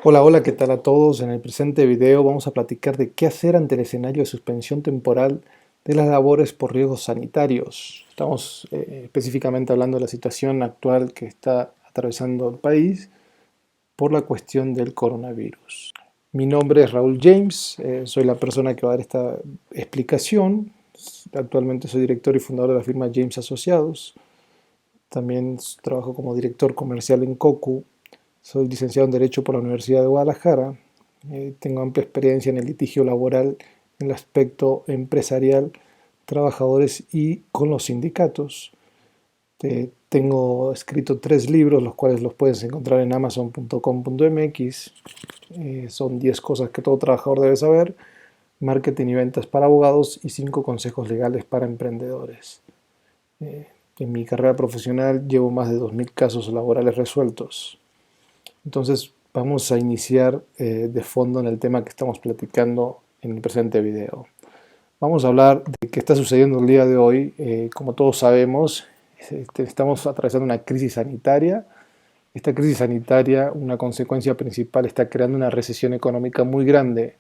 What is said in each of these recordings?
Hola, hola, ¿qué tal a todos? En el presente video vamos a platicar de qué hacer ante el escenario de suspensión temporal de las labores por riesgos sanitarios. Estamos específicamente hablando de la situación actual que está atravesando el país por la cuestión del coronavirus. Mi nombre es Raúl James, soy la persona que va a dar esta explicación. Actualmente soy director y fundador de la firma James Asociados. También trabajo como director comercial en Cocu. Soy licenciado en Derecho por la Universidad de Guadalajara. Tengo amplia experiencia en el litigio laboral, en el aspecto empresarial, trabajadores y con los sindicatos. Tengo escrito 3 libros, los cuales los puedes encontrar en amazon.com.mx. Son 10 cosas que todo trabajador debe saber, marketing y ventas para abogados y 5 consejos legales para emprendedores. Eh, en mi carrera profesional llevo más de 2000 casos laborales resueltos. Entonces vamos a iniciar de fondo en el tema que estamos platicando en el presente video. Vamos a hablar de qué está sucediendo el día de hoy. Como todos sabemos, estamos atravesando una crisis sanitaria. Esta crisis sanitaria, una consecuencia principal, está creando una recesión económica muy grande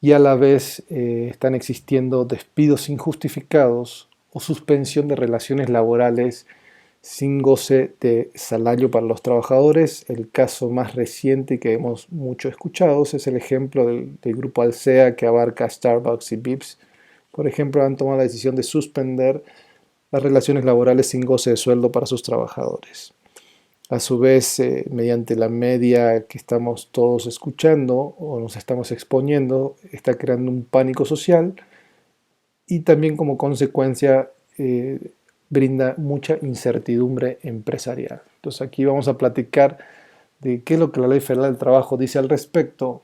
y a la vez están existiendo despidos injustificados o suspensión de relaciones laborales sin goce de salario para los trabajadores. El caso más reciente que hemos mucho escuchado es el ejemplo del grupo Alsea, que abarca Starbucks y Vips. Por ejemplo, han tomado la decisión de suspender las relaciones laborales sin goce de sueldo para sus trabajadores. A su vez, mediante la media que estamos todos escuchando o nos estamos exponiendo, está creando un pánico social y también como consecuencia brinda mucha incertidumbre empresarial. Entonces aquí vamos a platicar de qué es lo que la Ley Federal del Trabajo dice al respecto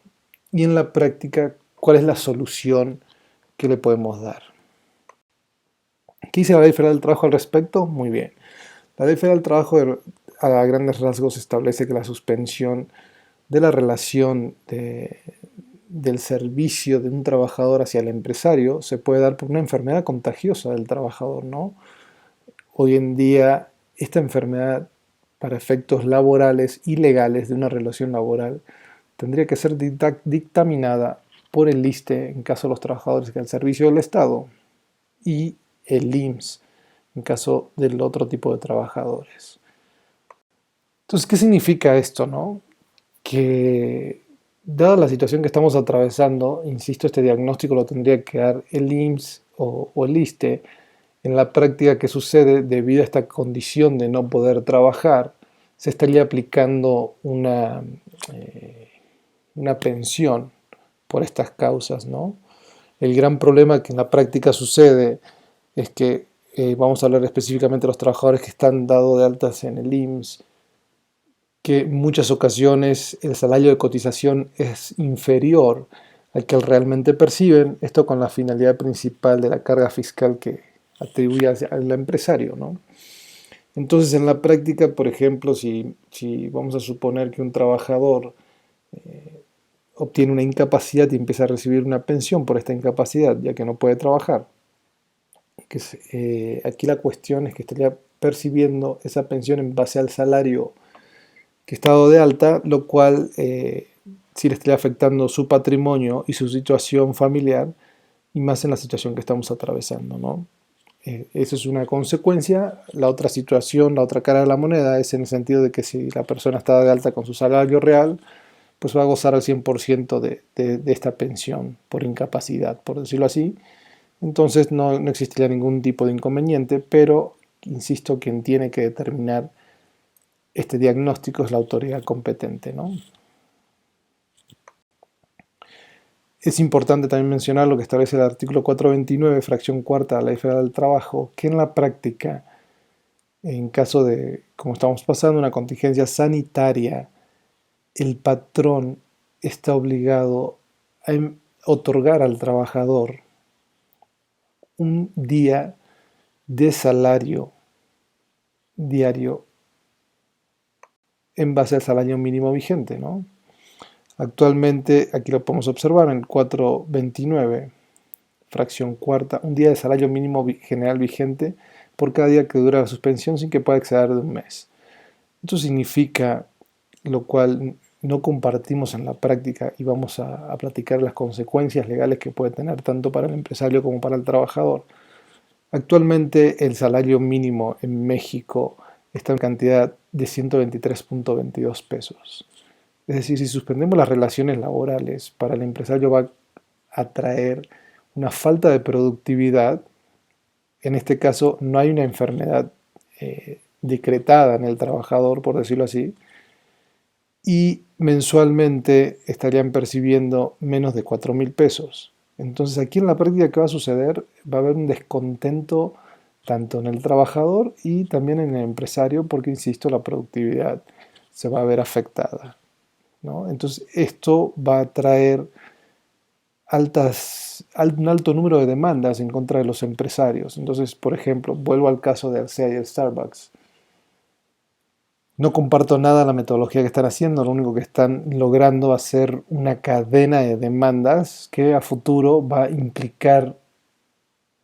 y en la práctica cuál es la solución que le podemos dar. ¿Qué dice la Ley Federal del Trabajo al respecto? Muy bien. La Ley Federal del Trabajo a grandes rasgos establece que la suspensión de la relación del servicio de un trabajador hacia el empresario se puede dar por una enfermedad contagiosa del trabajador, ¿no? Hoy en día, esta enfermedad, para efectos laborales y legales de una relación laboral, tendría que ser dictaminada por el ISSSTE en caso de los trabajadores que al servicio del Estado y el IMSS en caso del otro tipo de trabajadores. Entonces, ¿qué significa esto, no? Que dada la situación que estamos atravesando, insisto, este diagnóstico lo tendría que dar el IMSS o el ISSSTE. En la práctica, ¿qué sucede? Debido a esta condición de no poder trabajar, se estaría aplicando una pensión por estas causas, ¿no? El gran problema que en la práctica sucede es que, vamos a hablar específicamente de los trabajadores que están dados de altas en el IMSS, que en muchas ocasiones el salario de cotización es inferior al que realmente perciben, esto con la finalidad principal de la carga fiscal que atribuye al empresario, ¿no? Entonces, en la práctica, por ejemplo, si vamos a suponer que un trabajador obtiene una incapacidad y empieza a recibir una pensión por esta incapacidad, ya que no puede trabajar, aquí la cuestión es que estaría percibiendo esa pensión en base al salario que está dado de alta, lo cual sí le estaría afectando su patrimonio y su situación familiar, y más en la situación que estamos atravesando, ¿no? Eso es una consecuencia. La otra situación, la otra cara de la moneda es en el sentido de que si la persona está de alta con su salario real, pues va a gozar al 100% de esta pensión por incapacidad, por decirlo así. Entonces no existiría ningún tipo de inconveniente, pero insisto, quien tiene que determinar este diagnóstico es la autoridad competente, ¿no? Es importante también mencionar lo que establece el artículo 429, fracción cuarta de la Ley Federal del Trabajo, que en la práctica, en caso de, como estamos pasando, una contingencia sanitaria, el patrón está obligado a otorgar al trabajador un día de salario diario en base al salario mínimo vigente, ¿no? Actualmente, aquí lo podemos observar en el 429, fracción cuarta, un día de salario mínimo general vigente por cada día que dura la suspensión sin que pueda exceder de un mes. Esto significa, lo cual no compartimos en la práctica y vamos a platicar las consecuencias legales que puede tener tanto para el empresario como para el trabajador. Actualmente el salario mínimo en México está en cantidad de 123.22 pesos. Es decir, si suspendemos las relaciones laborales, para el empresario va a traer una falta de productividad. En este caso no hay una enfermedad decretada en el trabajador, por decirlo así, y mensualmente estarían percibiendo menos de 4.000 pesos. Entonces aquí en la práctica, ¿qué va a suceder? Va a haber un descontento tanto en el trabajador y también en el empresario porque, insisto, la productividad se va a ver afectada, ¿no? Entonces esto va a traer un alto número de demandas en contra de los empresarios. Entonces, por ejemplo, vuelvo al caso de Alsea y el Starbucks. No comparto nada la metodología que están haciendo, lo único que están logrando va a ser una cadena de demandas que a futuro va a implicar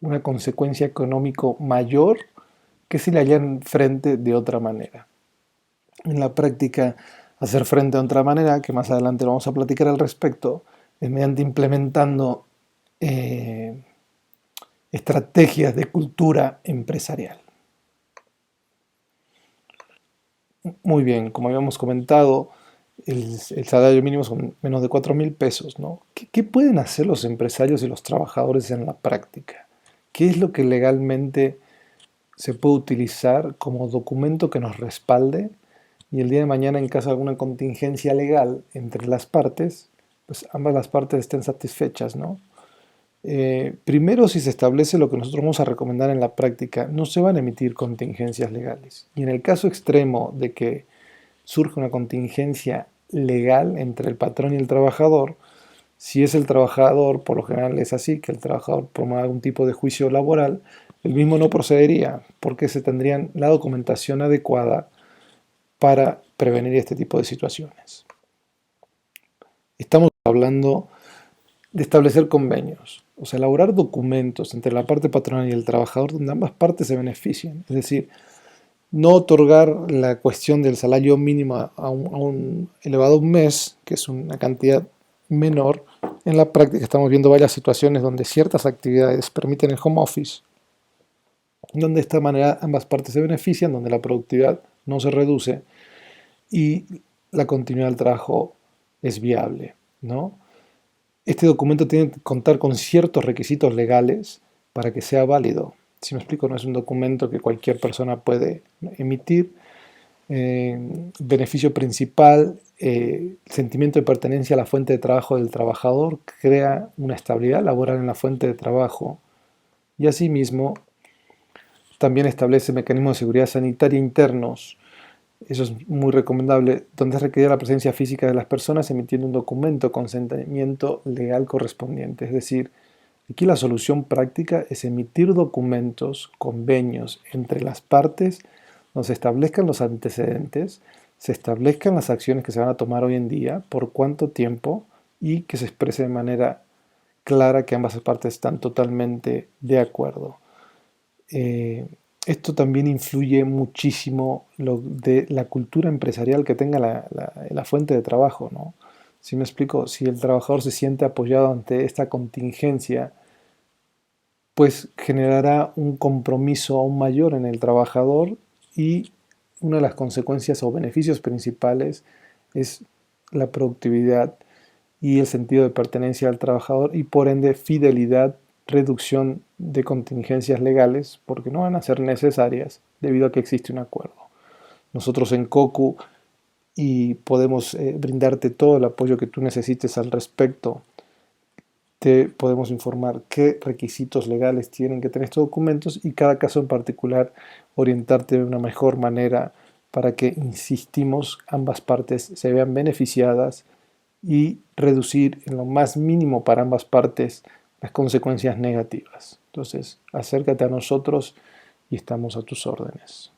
una consecuencia económico mayor que si le hayan frente de otra manera. En la práctica, hacer frente de otra manera, que más adelante lo vamos a platicar al respecto, es mediante implementando estrategias de cultura empresarial. Muy bien, como habíamos comentado, el salario mínimo son menos de 4.000 pesos, ¿no? ¿Qué pueden hacer los empresarios y los trabajadores en la práctica? ¿Qué es lo que legalmente se puede utilizar como documento que nos respalde y el día de mañana, en caso de alguna contingencia legal entre las partes, pues ambas las partes estén satisfechas, ¿no? Primero, si se establece lo que nosotros vamos a recomendar en la práctica, no se van a emitir contingencias legales. Y en el caso extremo de que surja una contingencia legal entre el patrón y el trabajador, si es el trabajador, por lo general es así, que el trabajador promueva algún tipo de juicio laboral, el mismo no procedería porque se tendría la documentación adecuada para prevenir este tipo de situaciones. Estamos hablando de establecer convenios, o sea, elaborar documentos entre la parte patronal y el trabajador donde ambas partes se beneficien. Es decir, no otorgar la cuestión del salario mínimo a un elevado un mes, que es una cantidad menor. En la práctica estamos viendo varias situaciones donde ciertas actividades permiten el home office, donde de esta manera ambas partes se benefician, donde la productividad no se reduce y la continuidad del trabajo es viable, ¿no? Este documento tiene que contar con ciertos requisitos legales para que sea válido. Si me explico, no es un documento que cualquier persona puede emitir. Beneficio principal, sentimiento de pertenencia a la fuente de trabajo del trabajador, crea una estabilidad laboral en la fuente de trabajo y asimismo también establece mecanismos de seguridad sanitaria internos. Eso es muy recomendable, donde es requerida la presencia física de las personas emitiendo un documento con consentimiento legal correspondiente. Es decir, aquí la solución práctica es emitir documentos, convenios entre las partes donde se establezcan los antecedentes, se establezcan las acciones que se van a tomar hoy en día, por cuánto tiempo y que se exprese de manera clara que ambas partes están totalmente de acuerdo. Esto también influye muchísimo lo de la cultura empresarial que tenga la fuente de trabajo, ¿no? Si me explico, si el trabajador se siente apoyado ante esta contingencia, pues generará un compromiso aún mayor en el trabajador y una de las consecuencias o beneficios principales es la productividad y el sentido de pertenencia al trabajador y por ende fidelidad, reducción de contingencias legales porque no van a ser necesarias debido a que existe un acuerdo. Nosotros en COCU y podemos brindarte todo el apoyo que tú necesites al respecto. Te podemos informar qué requisitos legales tienen que tener estos documentos y cada caso en particular orientarte de una mejor manera para que, insistimos, ambas partes se vean beneficiadas y reducir en lo más mínimo para ambas partes las consecuencias negativas. Entonces, acércate a nosotros y estamos a tus órdenes.